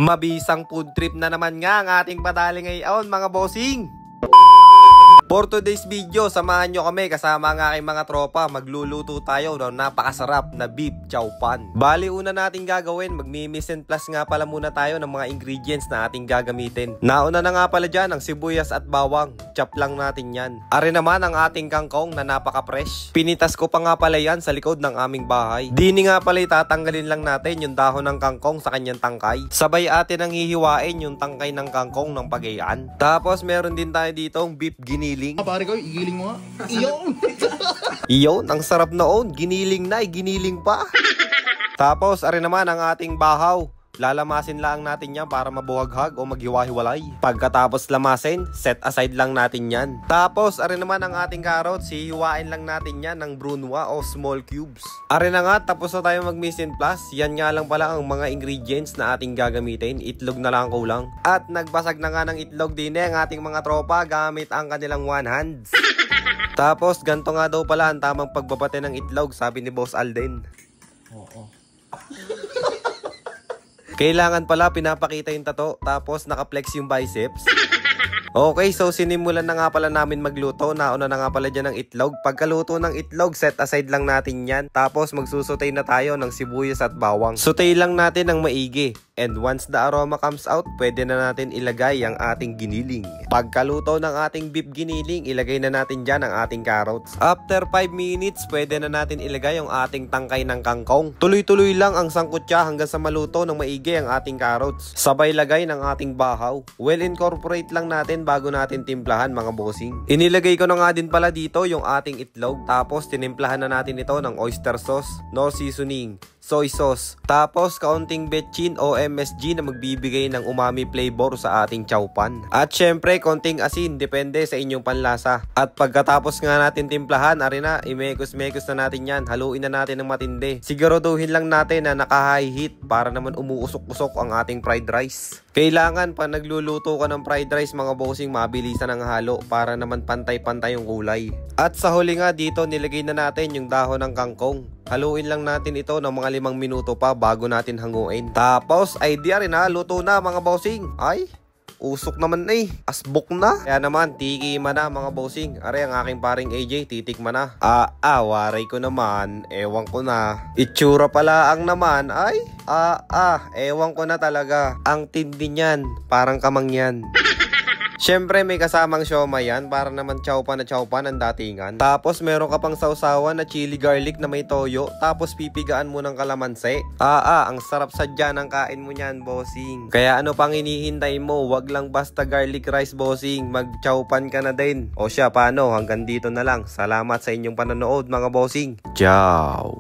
Mabisang food trip na naman nga ang ating padali ngayon mga bossing. For today's video, samahan nyo kami kasama ang aking mga tropa. Magluluto tayo ng napakasarap na beef chow pan. Bali, una natin gagawin, magmi-mise en place nga pala muna tayo ng mga ingredients na ating gagamitin. Nauna na nga pala dyan ang sibuyas at bawang. Chop lang natin yan. Ari naman ang ating kangkong na napaka-fresh. Pinitas ko pa nga pala yan sa likod ng aming bahay. Dini nga pala itatanggalin lang natin yung dahon ng kangkong sa kanyang tangkay. Sabay atin ang hihiwain yung tangkay ng kangkong ng pagayaan. Tapos meron din tayo ditong beef giniling. Pare ko, igiling mo nga. Iyon! Iyon, ang sarap noon. Giniling na, giniling pa. Tapos, ari naman ang ating bahaw. Lalamasin lang natin yan para mabuhaghag o maghiwa-hiwalay. Pagkatapos lamasin, set aside lang natin yan. Tapos, ari naman ang ating carrots. Hihiwain lang natin yan ng brunoise o small cubes. Ari na nga, tapos na tayo mag-mise en place. Yan nga lang pala ang mga ingredients na ating gagamitin. Itlog na lang kulang. At nagbasag na nga ng itlog din ang ating mga tropa gamit ang kanilang one hands. Tapos, ganito nga daw pala ang tamang pagbabate ng itlog, sabi ni Boss Alden. Oo. Kailangan pala pinapakita yung tato, tapos nakaplex yung biceps. Okay, so sinimulan na nga pala namin magluto. Nauna na nga pala dyan ng itlog. Pagkaluto ng itlog, set aside lang natin yan. Tapos magsusutay na tayo ng sibuyas at bawang. Sutay lang natin ng maigi. And once the aroma comes out, pwede na natin ilagay ang ating giniling. Pagkaluto ng ating beef giniling, ilagay na natin dyan ang ating carrots. After 5 minutes, pwede na natin ilagay yung ating tangkay ng kangkong. Tuloy-tuloy lang ang sangkutya hanggang sa maluto ng maigi ang ating carrots. Sabay lagay ng ating bahaw. Well, incorporate lang natin bago natin timplahan mga bossing. Inilagay ko na nga din pala dito yung ating itlog. Tapos tinimplahan na natin ito ng oyster sauce, no seasoning, soy sauce, tapos kaunting betchin o MSG na magbibigay ng umami flavor sa ating chow pan. At syempre, konting asin, depende sa inyong panlasa. At pagkatapos nga natin timplahan, ari na, imekos-mekos na natin yan. Haluin na natin ng matindi. Siguraduhin lang natin na naka-high heat para naman umuusok-usok ang ating fried rice. Kailangan pa nagluluto ka ng fried rice mga bossing, mabilisan ang halo para naman pantay-pantay yung kulay. At sa huli nga dito, nilagay na natin yung dahon ng kangkong. Haluin lang natin ito ng mga 5 minuto pa bago natin hanguin. Tapos ay di rin na, luto na mga bossing. Ay, usok naman asbok na. Kaya naman, tikiman na mga bossing. Are ang aking paring AJ, titikman na. Waray ko naman, ewan ko na. Itsura pala ang naman, ay, ewan ko na talaga. Ang tindi niyan, parang kamangyan. Siyempre may kasamang siomay yan para naman chow pan ang datingan. Tapos meron ka pang sausawan na chili garlic na may toyo. Tapos pipigaan mo ng kalamansi. Ang sarap sadya ng kain mo niyan bossing. Kaya ano pang hinihintay mo? Wag lang basta garlic rice bossing, mag chow pan ka na din. O siya, paano? Hanggang dito na lang. Salamat sa inyong panonood mga bossing. Ciao.